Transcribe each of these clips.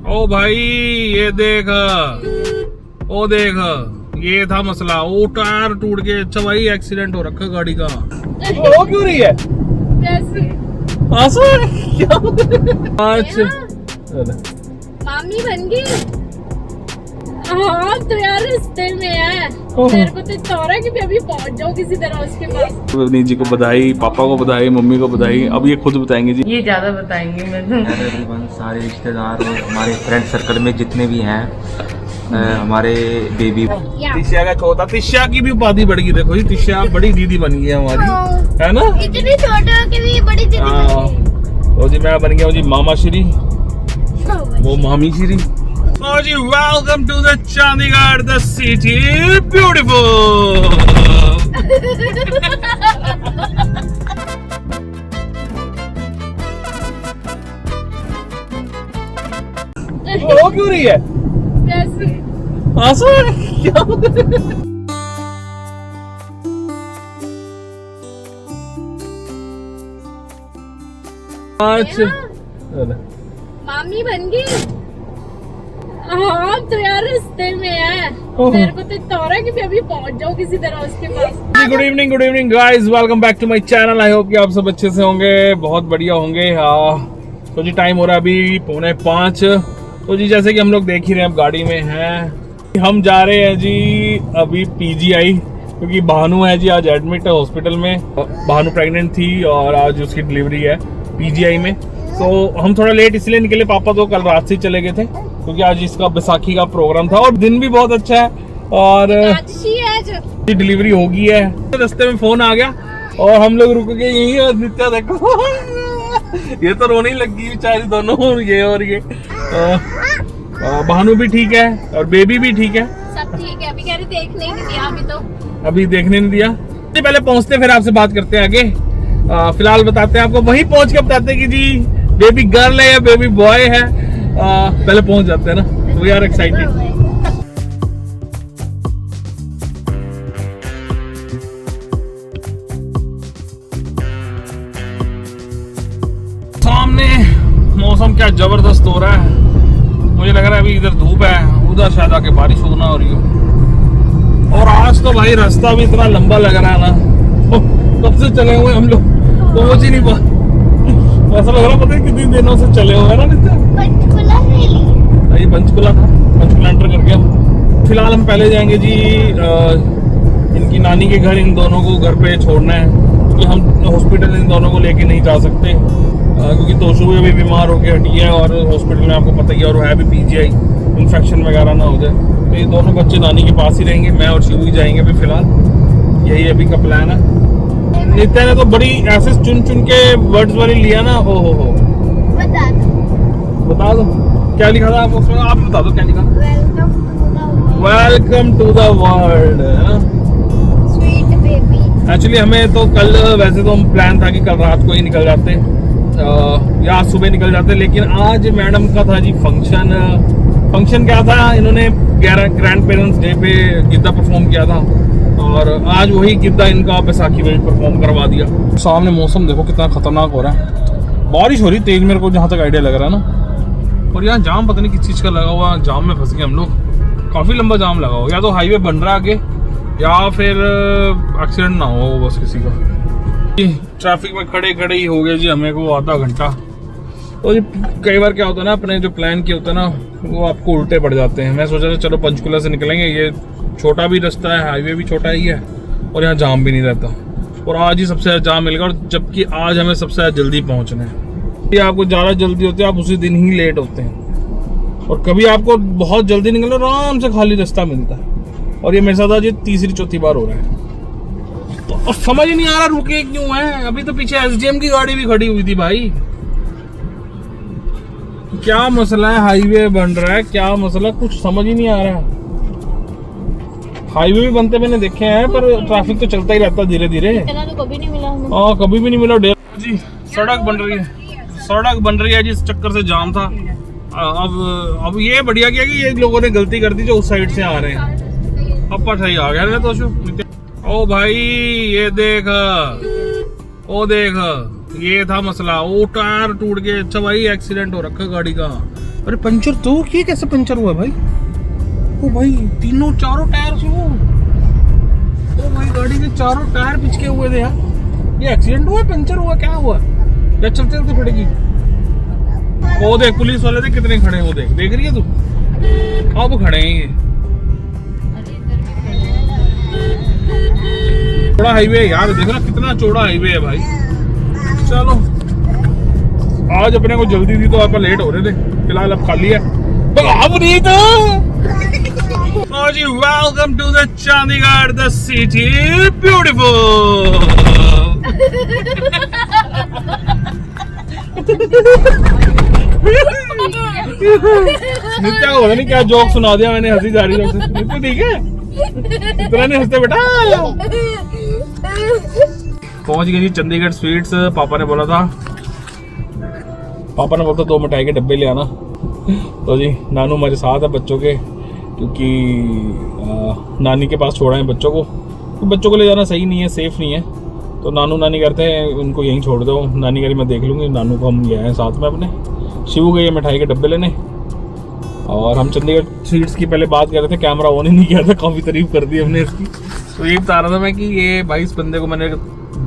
ओ भाई ये देख, ओ देख, ये था मसला। वो टायर टूट के, अच्छा भाई एक्सीडेंट हो रखा गाड़ी का। वो क्यों रही है? क्या? मामी बन गई। हाँ तो यार रास्ते में है, मेरे को तो इतना हो रहा है कि अभी पहुंच जाऊँ किसी तरह उसके पास। रवनीत जी को बधाई, पापा को बधाई, मम्मी को बधाई। अब ये खुद बताएंगे जी। ये ज्यादा बताएंगे। मैं तो सारे रिश्तेदार और हमारे फ्रेंड सर्कल में जितने भी हैं, हमारे बेबी तिशा का छोटा, तिशा की भी उपाधि बढ़ गई। देखो जी, तिशा बड़ी दीदी बन गई है हमारी, है ना? इतनी छोटे के भी बड़ी दीदी बन गई। जी मैं बन गया हूँ जी मामा श्री, वो मामी Shri. Oh ji, welcome to the Chandigarh, the city beautiful. वो क्यों रही है? आंसू? क्या? मामी बन गई। हाँ तो यार रास्ते में है, मेरे को तो इतना हो रहा है कि अभी पहुंच जाऊँ किसी तरह उसके पास। Good evening guys, welcome back to my channel. I hope कि आप सब अच्छे से होंगे, बहुत बढ़िया होंगे। तो जी टाइम हो रहा है अभी 4:45। तो जी जैसे कि हम लोग देख ही रहे हैं, अब गाड़ी में हैं, हम जा रहे हैं जी अभी PGI, क्योंकि भानु है जी आज एडमिट है हॉस्पिटल में। भानु प्रेग्नेंट थी और आज उसकी डिलीवरी है PGI में। तो हम थोड़ा लेट इसलिए निकले, पापा तो कल रात से चले गए थे क्योंकि आज इसका बैसाखी का प्रोग्राम था और दिन भी बहुत अच्छा है और डिलीवरी हो गई है। तो रास्ते में फोन आ गया और हम लोग रुक गए यही, और नित्या देखो ये तो रोने ही लग गई बेचारी दोनों, ये और ये। भानु भी ठीक है और बेबी भी ठीक है, सब ठीक है। अभी कह रहे देखने नहीं दिया, अभी देखने नहीं दिया। पहले पहुंचते फिर आपसे बात करते हैं आगे। फिलहाल बताते हैं आपको, वहीं पहुंच के बताते हैं कि जी बेबी गर्ल है या बेबी बॉय है। पहले पहुंच जाते हैं ना, वी आर एक्साइटेड। सामने मौसम क्या जबरदस्त हो रहा है, मुझे लग रहा है अभी इधर धूप है, उधर शायद आके बारिश होना हो रही हो। और आज तो भाई रास्ता भी इतना लंबा लग रहा है ना, कब से चले हुए हम लोग पहुंच ही नहीं पा। ऐसा लग रहा पता है कितनी दिनों से चले हुए ना नित्या। ये पंचकुला था, पंचकुला एंटर कर गया। फिलहाल हम पहले जाएंगे जी इनकी नानी के घर, इन दोनों को घर पे छोड़ना है क्योंकि हम हॉस्पिटल इन दोनों को लेके नहीं जा सकते, क्योंकि तोशु भी अभी बीमार होकर हटी है और हॉस्पिटल में आपको पता ही है, और है भी PGI, इन्फेक्शन वगैरह ना हो जाए। तो ये दोनों बच्चे नानी के पास ही रहेंगे, मैं और शिवू ही जाएंगे अभी फिलहाल, यही अभी का प्लान है। नित्या ने तो बड़ी ऐसे चुन के वर्ड्स वाली लिया ना, हो बता दो क्या लिखा था आप उसमें, आप बता दो क्या लिखा। Welcome to the world. Sweet baby. Actually हमें तो कल, वैसे तो हम प्लान था कि कल रात को ही निकल जाते या आज सुबह निकल जाते, लेकिन आज मैडम का था जी फंक्शन क्या था, इन्होंने ग्रैंड पेरेंट्स डे पे गिद्दा परफॉर्म किया था और आज वही गिद्दा इनका बैसाखी में परफॉर्म करवा दिया। सामने मौसम देखो कितना खतरनाक हो रहा है, बारिश हो रही तेज, मेरे को जहाँ तक आइडिया लग रहा है ना। और यहाँ जाम पता नहीं किस चीज़ का लगा हुआ, जाम में फंस गए हम लोग, काफ़ी लंबा जाम लगा हुआ। या तो हाईवे बन रहा है आगे या फिर एक्सीडेंट ना हो बस किसी का। ट्रैफिक में खड़े खड़े ही हो गए जी हमें को आधा घंटा। और कई बार क्या होता है ना, अपने जो प्लान किए होते हैं ना वो आपको उल्टे पड़ जाते हैं। मैं सोचा था चलो पंचकुला से निकलेंगे, ये छोटा भी रास्ता है, हाईवे भी छोटा ही है और यहाँ जाम भी नहीं रहता। और आज ही सबसे ज़्यादा जाम मिलेगा, और जबकि आज हमें सबसे ज़्यादा जल्दी पहुँचना है। आपको ज़्यादा जल्दी होती है, आप उसी दिन ही लेट होते हैं, और कभी आपको बहुत जल्दी निकलना, आराम से खाली रास्ता मिलता है। और ये मेरे साथ आज 3री-4थी बार हो रहा है। तो अब समझ ही नहीं आ रहा रुके क्यों है। अभी तो पीछे SDM की गाड़ी भी खड़ी हुई थी भाई, क्या मसला है? हाईवे बन रहा है, क्या मसला, कुछ समझ ही नहीं आ रहा। हाईवे भी बनते मैंने देखे हैं, पर ट्रैफिक तो चलता ही रहता धीरे धीरे। तो कभी नहीं मिला हमें। हाँ कभी भी नहीं मिला। जी सड़क बन रही है जी, इस चक्कर से जाम था। अब ये बढ़िया किया कि ये लोगों ने गलती कर दी जो उस साइड से आ रहे हैं। अब पर सही आ गया ना तो। ओ भाई ये देख, ओ देख, ये था मसला। वो टायर टूट के, अच्छा भाई एक्सीडेंट हो रखा गाड़ी का, अरे पंचर तो ये कैसे पंचर हुआ भाई? ओ भाई तीनों चारों टायर से वो, ओ भाई गाड़ी के चारों टायर पिचके हुए थे यार। ये एक्सीडेंट हुआ, पंचर हुआ, क्या हुआ? या चलते चलते फटेगी? वो देख पुलिस वाले थे कितने खड़े हैं, वो देख, देख रही है तू? अब खड़े हैं ये। बड़ा हाईवे है यार, देखो ना कितना चौड़ा हाईवे है भाई। चलो आज अपने को जल्दी थी तो आप लेट हो रहे थे, फिलहाल अब खाली है तो अब नहीं तो जी। Welcome to the Chandigarh, the city beautiful. Nitya को पता नहीं क्या जोक सुना दिया मैंने, हंसी जा रही है। नित्या ठीक है, इतना नहीं हंसते बेटा। पहुंच गए जी चंडीगढ़ स्वीट्स। पापा ने बोला था 2 मिठाई के डब्बे ले आना। तो जी नानू हमारे साथ है बच्चों के, क्योंकि नानी के पास छोड़ा है बच्चों को, तो बच्चों को ले जाना सही नहीं है, सेफ नहीं है। तो नानू नानी कहते हैं उनको यहीं छोड़ दो, नानी करी मैं देख लूँगी। नानू को हम ले आए साथ में अपने। शिवू गए मिठाई के डब्बे लेने, और हम चंडीगढ़ स्वीट्स की पहले बात कर रहे थे, कैमरा ऑन ही नहीं किया था, काफ़ी तारीफ कर दी हमने इसकी। तो ये बता रहा था मैं कि ये भाई इस बंदे को मैंने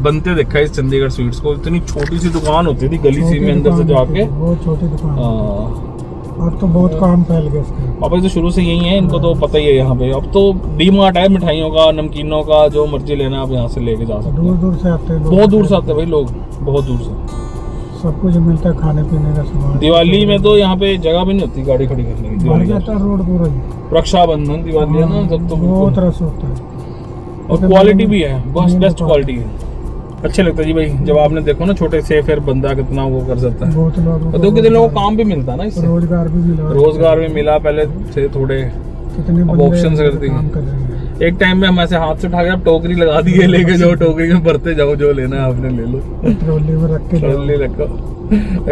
बनते देखा है इस चंडीगढ़ स्वीट्स को। इतनी छोटी सी दुकान होती थी गली सी में अंदर से जाके, बहुत छोटी दुकान। अब तो बहुत काम फैल गया इसका। पापा तो शुरू से यही है, इनको तो पता ही है यहाँ पे। अब तो डी-मार्ट है मिठाइयों का, नमकीनों का, जो मर्जी लेना आप यहाँ से लेके जा सकते हैं। दूर से आते हैं, बहुत दूर से आते हैं भाई लोग, बहुत दूर से। सब कुछ मिलता है, खाने पीने का सामान। दिवाली में तो यहाँ पे जगह भी नहीं होती गाड़ी खड़ी करने की। दिवाली रोड पूरा ही। रक्षाबंधन, दिवाली है ना, सब तो बहुत रस होता है, और क्वालिटी भी है, बस बेस्ट क्वालिटी है। अच्छे लगता है जी भाई, जब आपने देखो ना छोटे से फिर बंदा कितना वो कर सकता है। बहुत लोगों तो कितने लोगों को काम भी मिलता है ना इससे, रोजगार भी मिला। रोजगार भी मिला पहले से थोड़े, कितने अब ऑप्शन कर दी। एक टाइम में हम ऐसे हाथ से उठा के अब टोकरी लगा दी है, लेके जाओ टोकरी में भरते जाओ, जो लेना है आपने ले लो, ट्रॉली में रख के ट्रॉली रखो।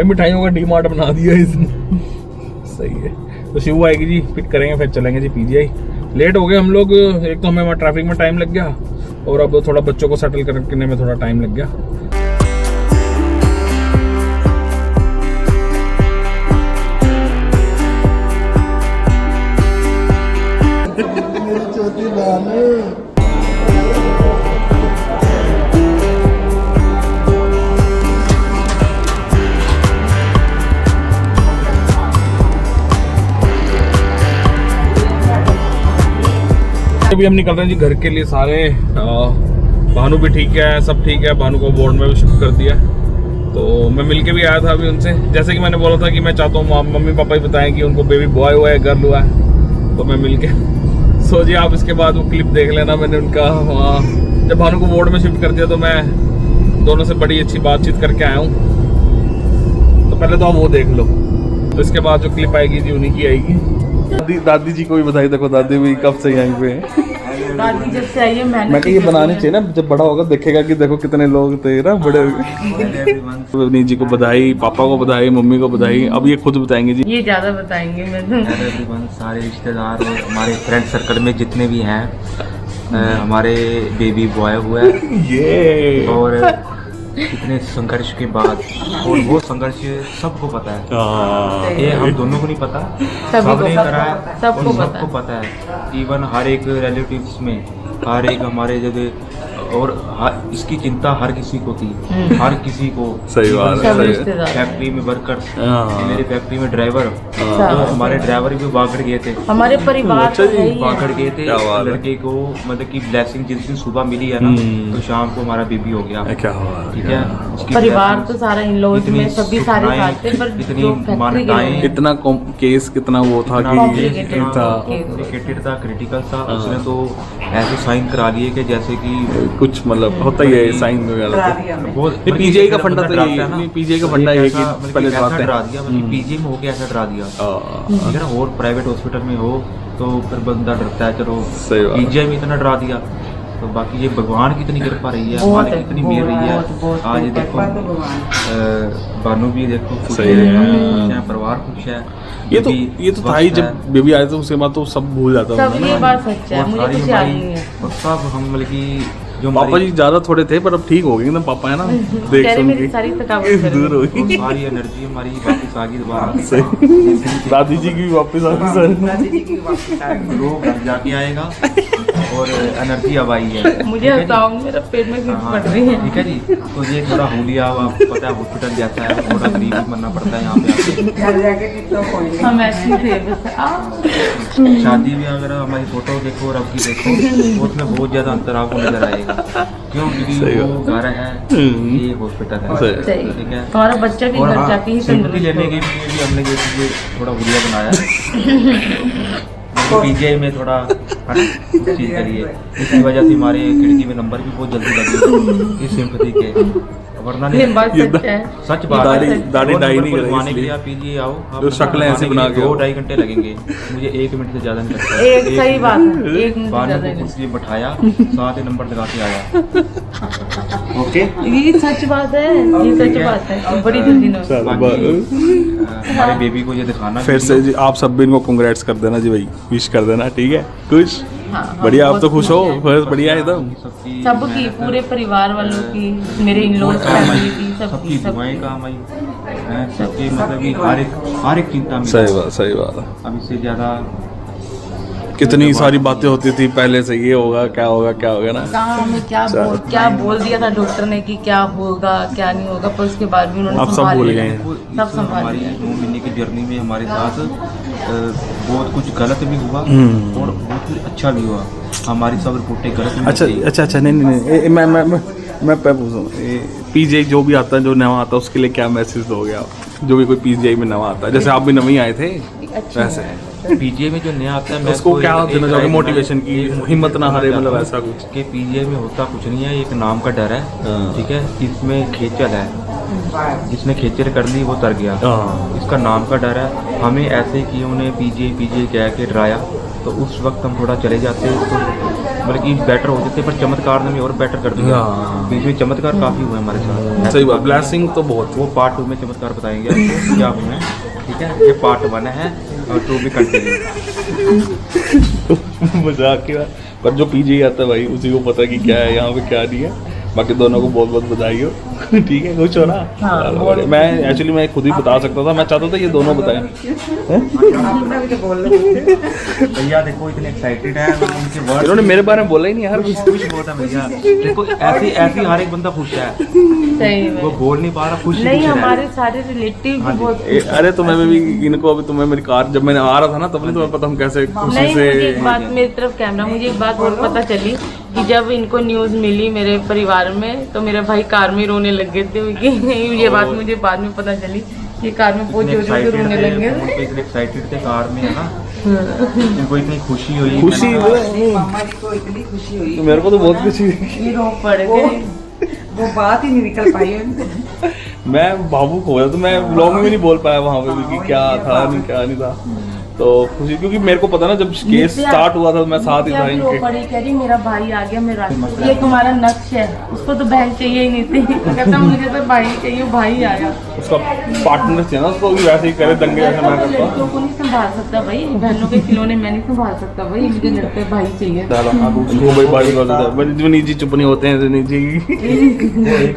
मिठाइयों का डी-मार्ट बना दिया इसने, सही है। तो शिव आएगी जी, पिक करेंगे, फिर चलेंगे जी पीजीआई। लेट हो गए हम लोग, एक तो हमें ट्रैफिक में टाइम लग गया, और अब थोड़ा बच्चों को सेटल करने में थोड़ा टाइम लग गया। अभी हम निकल रहे हैं जी घर के लिए सारे। भानु भी ठीक है, सब ठीक है। भानु को बोर्ड में भी शिफ्ट कर दिया, तो मैं मिलके भी आया था अभी उनसे। जैसे कि मैंने बोला था कि मैं चाहता हूँ मम्मी पापा ही बताएं कि उनको बेबी बॉय हुआ है, गर्ल हुआ है, तो मैं मिलके सो जी आप इसके बाद वो क्लिप देख लेना। मैंने उनका जब भानु को बोर्ड में शिफ्ट कर दिया, तो मैं दोनों से बड़ी अच्छी बातचीत करके आया हूँ। तो पहले तो आप वो देख लो, तो इसके बाद जो क्लिप आएगी जी उन्हीं की आएगी। दादी जी को भी बधाई। देखो दादी भी कब से यहीं पे है। दादी जब से आई है मैं ये बनानी चाहिए ना, जब बड़ा होगा देखेगा कि देखो कितने लोग थे ना बड़े। अवनी जी को बधाई, पापा को बधाई, मम्मी को बधाई। अब ये खुद बताएंगे जी, ये ज्यादा बताएंगे। मैं तो एवरीवन, सारे रिश्तेदार और हमारे फ्रेंड सर्कल में जितने भी हैं, हमारे बेबी बॉय हुआ है ये, और इतने संघर्ष के बाद, और वो संघर्ष सबको पता है, ये हम दोनों को नहीं पता, सबने करा है, सबको पता है। इवन हर एक रिलेटिव्स में, हर एक हमारे जगह, और इसकी चिंता हर किसी को थी, हर किसी को। सही बात है। फैक्ट्री में वर्कर्स, मेरी फैक्ट्री में ड्राइवर, तो हमारे ड्राइवर भी बागड़ गए थे, हमारे परिवार बागड़ गए थे। लड़के को मतलब कि ब्लेसिंग जिस दिन सुबह मिली है ना, तो शाम को हमारा बेबी हो गया। क्या हुआ? ठीक है, परिवार तो सारा इन लोग में सभी सारे साथ थे, पर इतनी मान्यताएं, इतना केस कितना वो था कि कॉम्प्लिकेटेड था, क्रिटिकल था। उसने तो ऐसे साइन करा लिए कि जैसे कि कुछ मतलब होता ही है साइन वगैरह। पीजीआई का फंडा तो यही है, पीजीआई का फंडा है कि पहले डरा दिया, मतलब पीजी में होके ऐसा डरा दिया, ठीक है ना। और प्राइवेट हॉस्पिटल में हो तो फिर बंदा डरता है, चलो पीजीआई में इतना डरा दिया। तो बाकी ये भगवान की इतनी कृपा रही है, हमारी कितनी मेहर रही है। आज देखो बानू भी देखो खुश है, परिवार खुश है। ये तो था ही, जब बेबी आया था उसके बाद तो सब भूल जाता सब। ये बात सच है, मुझे कुछ याद नहीं है। और सब हम मतलब कि जो पापा जी ज्यादा थोड़े थे पर अब ठीक हो गए एकदम पापा, है ना? देख कह रहे सुन मेरी के सारी थकावट दूर हो गई। हमारी एनर्जी हमारी वापस आ गई दोबारा। सही, दादी जी की भी वापस आ गई सर। रोग घर जाके आएगा और एनर्जी अब आई है। मुझे हटाओ, मेरा पेट में खींच पड़ रही है। ठीक है जी। तो ये थोड़ा होलिया आपको पता है हॉस्पिटल जैसा है, थोड़ा गरीब ही बनना पड़ता है यहाँ पे आके। हम ऐसे थे बस। शादी में अगर हमारी फोटो देखो और अब की देखो, उसमें बहुत ज्यादा अंतर आपको नजर आएगा। क्यों? क्योंकि वो घर है, ये हॉस्पिटल है। सही। ठीक है। हमारा बच्चा भी और घर हाँ, जाके ही सिंपली तंदुरुस्त लेने के होगा। लिए भी हमने ये चीज़ें थोड़ा बढ़िया बनाया है। पीजीआई में थोड़ा चीज करिए, इसकी वजह से हमारे खिड़की में नंबर भी बहुत जल्दी लगे इस सिंपैथी के, वरना ये बात सच है। सच बात दाढ़ी है। दाढ़ी दो डाई नंबर नहीं को कराई लगवाने के लिए इसलिए। आप पीजीआई आओ, आप जो शक्लें ऐसी बना के 2-2.5 घंटे लगेंगे, मुझे 1 मिनट से ज्यादा नहीं लगता। एक सही बात है, एक मिनट बारह ज्यादा को नहीं। कुर्सी बैठाया, 7 नंबर लगा के आया। ओके। ये सच बात है, ये सच बात है। बड़ी जल्दी ना चलो, बाकी हमारे बेबी को ये दिखाना फिर से जी आप सब भी इनको कांग्रेट्स कर देना जी भाई, विश कर देना, ठीक है? खुश? हाँ, बढ़िया, आप बहुत तो खुश हो? है। बस बढ़िया एकदम। सबकी, पूरे परिवार वालों की, मेरे इन-लॉज फैमिली की, सबकी सबकी दुआएं काम आई हैं, सबकी मतलब कि हर एक चिंता में। सही बात, सही बात। अब इससे ज्यादा कितनी सारी बातें होती थी पहले से, ये होगा क्या होगा क्या होगा ना। कहाँ हमें क्या बोल दिया था डॉक्टर ने कि क्या होगा क्या नहीं होगा, पर उसके बाद भी उन्होंने आप सब संभाल भूल लिया। गए हैं। सब संभाल हमारी लिया। 9 महीने की जर्नी में हमारे साथ बहुत कुछ गलत भी हुआ और बहुत कुछ अच्छा भी हुआ। हमारी सब रिपोर्टें गलत भी अच्छा निकली। अच्छा, नहीं, मैं पूछूँ, पीजीआई जो भी आता है, जो नया आता है, उसके लिए क्या मैसेज दोगे आप? जो भी कोई पीजीआई में नया आता है, जैसे आप भी नवी आए थे वैसे, पीजीआई में जो नया आता है, मैं उसको उसको क्या एक- देना एक चाहोगे? राय मोटिवेशन की, एक हिम्मत ना हारे, देना मतलब चाहता ऐसा हूँ कुछ? कि पीजीआई में होता कुछ नहीं है, एक नाम का डर है। हाँ। ठीक है, इसमें खेचल है, जिसने खेचल कर ली वो तर गया। हाँ। इसका नाम का डर है। हमें ऐसे कि उन्हें पीजीआई कह के डराया, तो उस वक्त हम थोड़ा चले जाते तो बल्कि बेटर हो जाते, पर चमत्कार ने हमें और बेटर कर दिया। हाँ। बीच में चमत्कार काफ़ी हुए हमारे साथ। सही बात, ब्लेसिंग तो बहुत। वो पार्ट 2 में चमत्कार बताएंगे आपको क्या हुए हैं। ठीक है, ये पार्ट 1 है और 2 भी कंटिन्यू। मजाक की बात, पर जो पीजीआई आता है भाई उसी को पता है कि क्या है यहाँ पे क्या नहीं है। बाकी दोनों को बहुत बहुत बधाई हो। ठीक है, खुश हो ना? हाँ, चलो, बहुत। बढ़िया। मैं एक्चुअली मैं खुद ही बता सकता था, मैं चाहता था ये दोनों बताएं। भैया देखो इतने एक्साइटेड है, उनके वर्ड इन्होंने मेरे बारे में बोला ही नहीं यार। खुश बहुत है भैया। देखो ऐसी हर एक बंदा खुश है, सही वो में। बोल नहीं पा रहा, खुश ही नहीं, खुश है। हमारे सारे रिलेटिव भी बहुत अरे तुम्हें भी इनको, अभी तुम्हें मेरी कार जब मैंने आ रहा था ना, तब नहीं तुम्हें पता हम कैसे खुशी नहीं, से। मुझे एक बात, मेरी तरफ कैमरा, मुझे एक बात और पता चली कि जब इनको न्यूज़ मिली मेरे परिवार में, तो मेरे भाई कार में रोने लग गए थे। क्योंकि ये बात मुझे बाद में पता चली कि कार में पहुंचे इतने के रोने लग excited गए थे, थे। इतने एक्साइटेड थे कार में, है ना। इनको इतनी खुशी हुई। खुशी मेरे को तो बहुत खुशी हुई। ये रो पड़ गए। वो बात ही नहीं निकल पाई उनसे। मैं भावुक हो गया, तो मैं ब्लॉग में भी नहीं बोल पाया वहाँ पे भी कि क्या था नहीं क्या नहीं था। तो खुशी, क्योंकि मेरे को पता ना जब केस स्टार्ट हुआ था तो मैं साथ ही था रो इनके। पड़ी, कह रही मेरा भाई आ गया, मेरा ये तुम्हारा नक्श है। उसको तो बहन चाहिए ही नहीं थी, कहता मुझे तो भाई चाहिए, भाई आया। उसका पार्टनर चाहिए ना, उसको भी वैसे ही करे दंगे जैसे मैं करता हूँ। लड़कियों को नहीं संभाल सकता भाई, बहनों के खिलौने मैं नहीं संभाल सकता भाई, मुझे लगता है भाई चाहिए। इनको भाई भाई बोलता था, जो जी चुप नहीं होते हैं जी,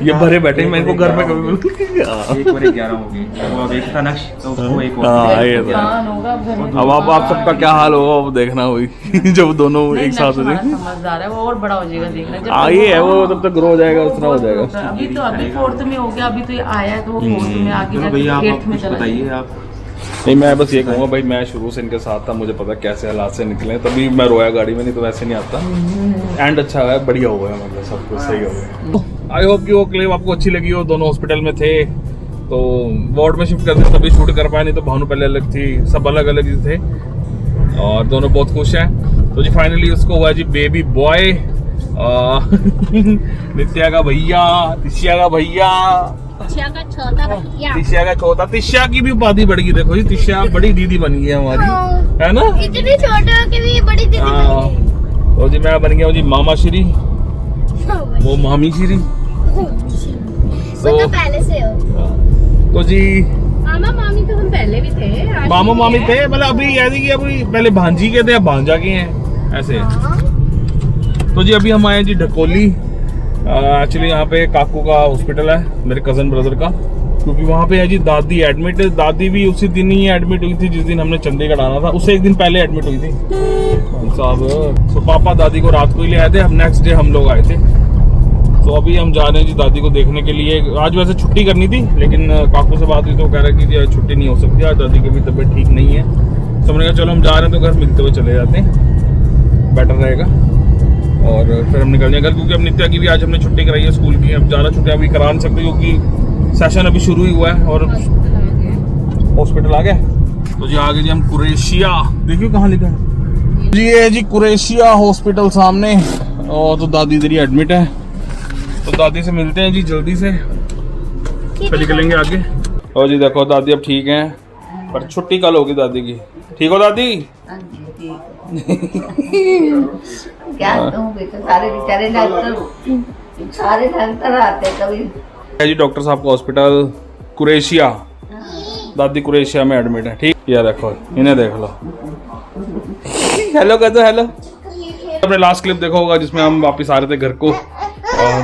ये भरे बैठे हैं, मैं इनको घर में कभी मिलूँ। एक और 11 हो गए, वो अब एक था नक्श, तो उसको एक हाँ, और ये था। कान होगा अब घर में। अब आप सबका क्या हाल होगा वो देखना हुई जब दोनों नहीं, एक साथ हो हमारा जाएंगे। समझदार है, वो और बड़ा हो जाएगा, देखना जब हाँ, ये है, वो जब तक ग्रो हो जाएगा उस तरह हो जाएगा। अभी तो अभी 4th में हो गया, अभी तो ये आया है तो वो 4th में आगे चलो भैया जाके आप 8th में कुछ चला बताइए जाएगा। आप। नहीं, मैं बस ये कहूँगा भाई, मैं शुरू से इनके साथ था, मुझे पता कैसे हालात से निकले, तभी मैं रोया गाड़ी में, नहीं तो वैसे नहीं आता। एंड अच्छा है, बढ़िया हुआ है, मतलब सब कुछ सही हो गया। आई होप कि वो क्लिप आपको अच्छी लगी हो। दोनों हॉस्पिटल में थे तो वार्ड में शिफ्ट करते तभी शूट कर पाए, नहीं तो भानु पहले अलग थी, सब अलग अलग ही थे और दोनों बहुत खुश हैं। तो जी फाइनली उसको हुआ जी बेबी बॉय, नित्या का भैया, तिशिया का भैया, तिशिया का छोटा भैया। तिशिया का छोटा, तिशिया की भी उपाधि बढ़ गई। देखो जी, तिशिया बड़ी दीदी बन गई है हमारी, है ना? इतनी छोटे के भी बड़ी दीदी हाँ। तो जी मैं बन गया हूँ जी मामा श्री, वो मामी श्री। वो तो पहले से हो। तो जी मामा मामी तो हम पहले भी थे। आज मामा भी मामी है। थे, मतलब अभी ऐसे कि अभी पहले भांजी के थे, अब भांजा के हैं ऐसे। हाँ। तो जी अभी हम आए जी ढकोली, एक्चुअली यहाँ पे काकू का हॉस्पिटल है, मेरे कजन ब्रदर का, क्योंकि वहाँ पे है जी दादी एडमिट। दादी भी उसी दिन ही एडमिट हुई थी जिस दिन हमने चंडीगढ़ आना था, उससे एक दिन पहले एडमिट हुई थी साहब। तो पापा दादी को रात को ही ले आए थे, हम नेक्स्ट डे हम लोग आए थे। तो अभी हम जा रहे हैं जी दादी को देखने के लिए। आज वैसे छुट्टी करनी थी, लेकिन काकू से बात हुई तो कह रहे कि आज छुट्टी नहीं हो सकती, आज दादी की भी तबीयत ठीक नहीं है। तो हमने कहा चलो हम जा रहे हैं तो घर मिलते हुए चले जाते हैं, बेटर रहेगा। और फिर हम निकल जाएंगे, क्योंकि अब नित्या की भी आज हमने छुट्टी कराई है स्कूल की। अब ज़्यादा छुट्टियाँ अभी करा नहीं सकते क्योंकि सेशन अभी शुरू ही हुआ है और हॉस्पिटल आ गया। तो जी आगे जी हम कुरैशिया, देखियो कहाँ लिखा है जी, ये जी कुरैशिया हॉस्पिटल सामने। और तो दादी इधर ही एडमिट है, तो दादी से मिलते हैं जी जल्दी से, फिर निकलेंगे आगे। और जी देखो दादी अब ठीक हैं, पर छुट्टी कल होगी दादी की। ठीक हो दादी? क्या कहूँ बेटा, सारे बेचारे डॉक्टर आते कभी। है जी डॉक्टर साहब का हॉस्पिटल कुरैशिया, दादी कुरैशिया में एडमिट है। ठीक, ये देखो इन्हें देख लो। हेलो कर दो, हेलो। अपने लास्ट क्लिप देखा होगा जिसमें हम वापस आ रहे थे घर को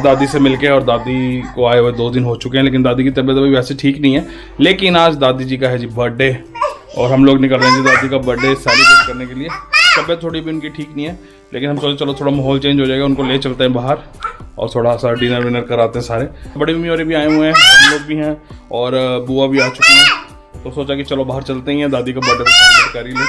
दादी से मिलके, और दादी को आए हुए 2 दिन हो चुके हैं, लेकिन दादी की तबीयत अभी वैसे ठीक नहीं है। लेकिन आज दादी जी का है जी बर्थडे, और हम लोग निकल रहे हैं जी दादी का बर्थडे सेलिब्रेट करने के लिए। तबीयत थोड़ी भी उनकी ठीक नहीं है, लेकिन हम सोचे चलो थोड़ा माहौल चेंज हो जाएगा, उनको ले चलते हैं बाहर और थोड़ा सा डिनर विनर कराते हैं। सारे बड़ी मम्मी और भी आए हुए हैं, हम लोग भी हैं, और बुआ भी आ चुके हैं। तो सोचा कि चलो बाहर चलते ही हैं, दादी का बर्थडे सेलिब्रेट कर ही लें।